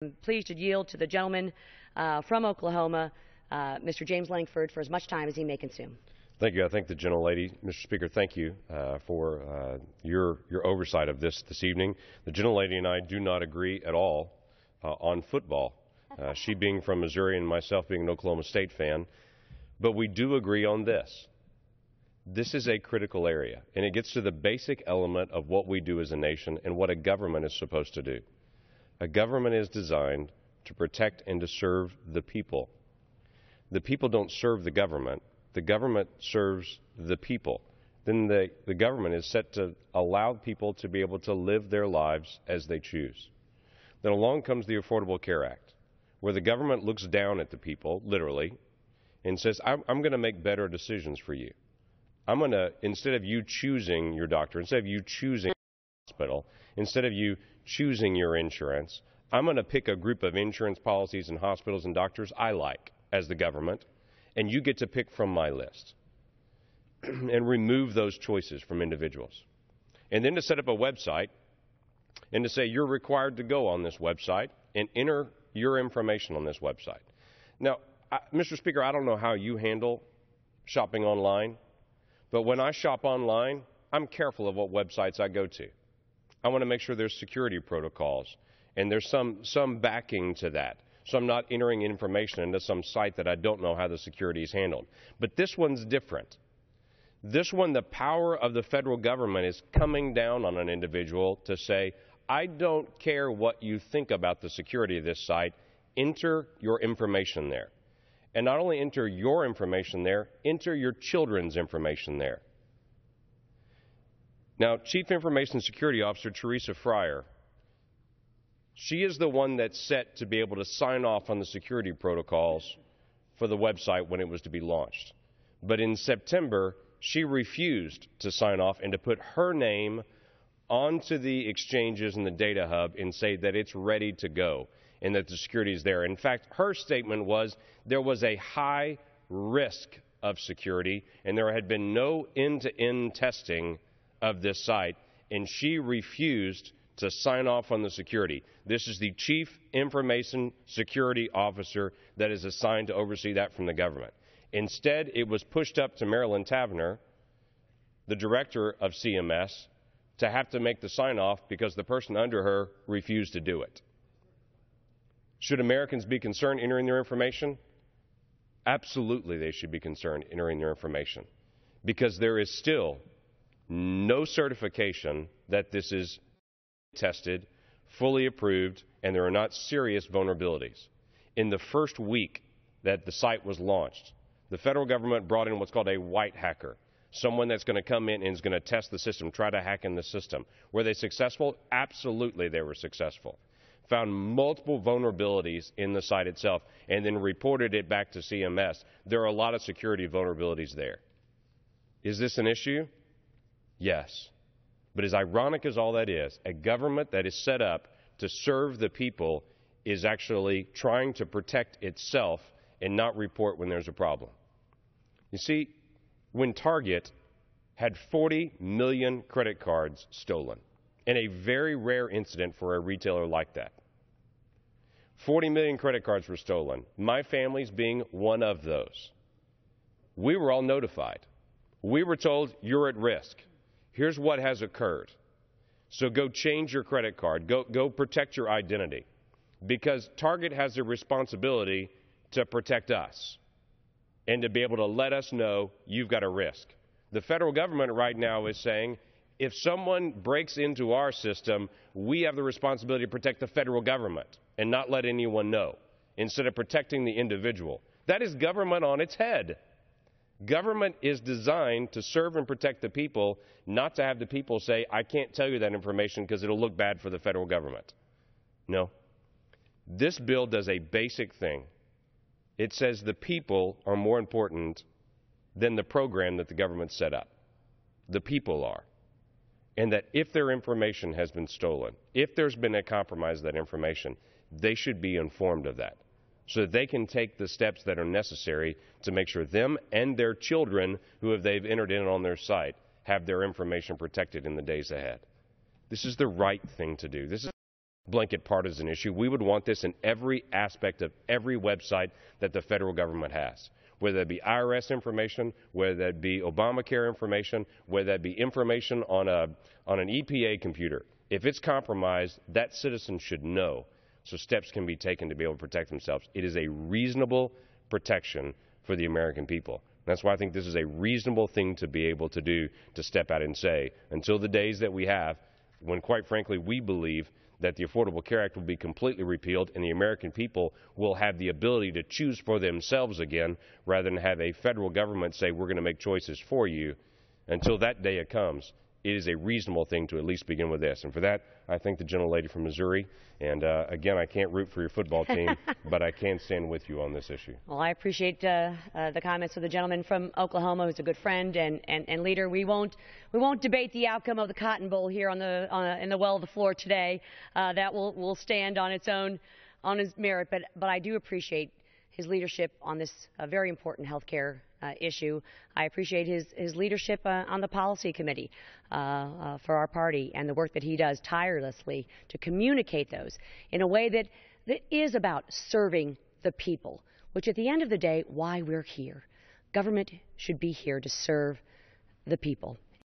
I'm pleased to yield to the gentleman from Oklahoma, Mr. James Lankford, for as much time as he may consume. Thank you. I thank the gentlelady. Mr. Speaker, thank you for your oversight of this evening. The gentlelady and I do not agree at all on football, she being from Missouri and myself being an Oklahoma State fan. But we do agree on this. This is a critical area, and it gets to the basic element of what we do as a nation and what a government is supposed to do. A government is designed to protect and to serve the people. The people don't serve the government. The government serves the people. Then the government is set to allow people to be able to live their lives as they choose. Then along comes the Affordable Care Act, where the government looks down at the people, literally, and says, I'm going to make better decisions for you. I'm going to, instead of you choosing your doctor, instead of you choosing your hospital, instead of you choosing your insurance, I'm going to pick a group of insurance policies and hospitals and doctors I like as the government, and you get to pick from my list and remove those choices from individuals. And then to set up a website and to say you're required to go on this website and enter your information on this website. Now, Mr. Speaker, I don't know how you handle shopping online, but when I shop online, I'm careful of what websites I go to. I want to make sure there's security protocols and there's some backing to that, so I'm not entering information into some site that I don't know how the security is handled. But this one's different. This one, the power of the federal government is coming down on an individual to say, I don't care what you think about the security of this site, enter your information there. And not only enter your information there, enter your children's information there. Now, Chief Information Security Officer Teresa Fryer, she is the one that's set to be able to sign off on the security protocols for the website when it was to be launched. But in September, she refused to sign off and to put her name onto the exchanges and the data hub and say that it's ready to go and that the security is there. In fact, her statement was there was a high risk of security and there had been no end-to-end testing of this site, and she refused to sign off on the security. This is the Chief Information Security Officer that is assigned to oversee that from the government. Instead, it was pushed up to Marilyn Tavenner, the director of CMS, to have to make the sign-off because the person under her refused to do it. Should Americans be concerned entering their information? Absolutely, they should be concerned entering their information, because there is still no certification that this is tested, fully approved, and there are not serious vulnerabilities. In the first week that the site was launched, the federal government brought in what's called a white hacker, someone that's going to come in and is going to test the system, try to hack in the system. Were they successful? Absolutely, they were successful. Found multiple vulnerabilities in the site itself and then reported it back to CMS. There are a lot of security vulnerabilities there. Is this an issue? Yes. But as ironic as all that is, a government that is set up to serve the people is actually trying to protect itself and not report when there's a problem. You see, when Target had 40 million credit cards stolen, in a very rare incident for a retailer like that, 40 million credit cards were stolen, my family's being one of those. We were all notified. We were told, you're at risk. Here's what has occurred. So go change your credit card. Go protect your identity. Because Target has a responsibility to protect us and to be able to let us know you've got a risk. The federal government right now is saying, if someone breaks into our system, we have the responsibility to protect the federal government and not let anyone know, instead of protecting the individual. That is government on its head. Government is designed to serve and protect the people, not to have the people say, I can't tell you that information because it'll look bad for the federal government. No. This bill does a basic thing. It says the people are more important than the program that the government set up. The people are. And that if their information has been stolen, if there's been a compromise of that information, they should be informed of that, so that they can take the steps that are necessary to make sure them and their children who they've entered in on their site have their information protected in the days ahead. This is the right thing to do. This is blanket partisan issue. We would want this in every aspect of every website that the federal government has, whether that be IRS information, whether that be Obamacare information, whether that be information on an EPA computer. If it's compromised, that citizen should know, so steps can be taken to be able to protect themselves. It is a reasonable protection for the American people. That's why I think this is a reasonable thing to be able to do, to step out and say, until the days that we have, when quite frankly we believe that the Affordable Care Act will be completely repealed and the American people will have the ability to choose for themselves again, rather than have a federal government say, we're going to make choices for you. Until that day comes, it is a reasonable thing to at least begin with this. And for that, I thank the gentlelady from Missouri. And again, I can't root for your football team, but I can stand with you on this issue. Well, I appreciate the comments of the gentleman from Oklahoma, who's a good friend and leader. We won't debate the outcome of the Cotton Bowl here in the well of the floor today. That will stand on its own, on its merit. But I do appreciate his leadership on this very important health care issue. I appreciate his leadership on the policy committee for our party, and the work that he does tirelessly to communicate those in a way that is about serving the people, which at the end of the day, why we're here. Government should be here to serve the people.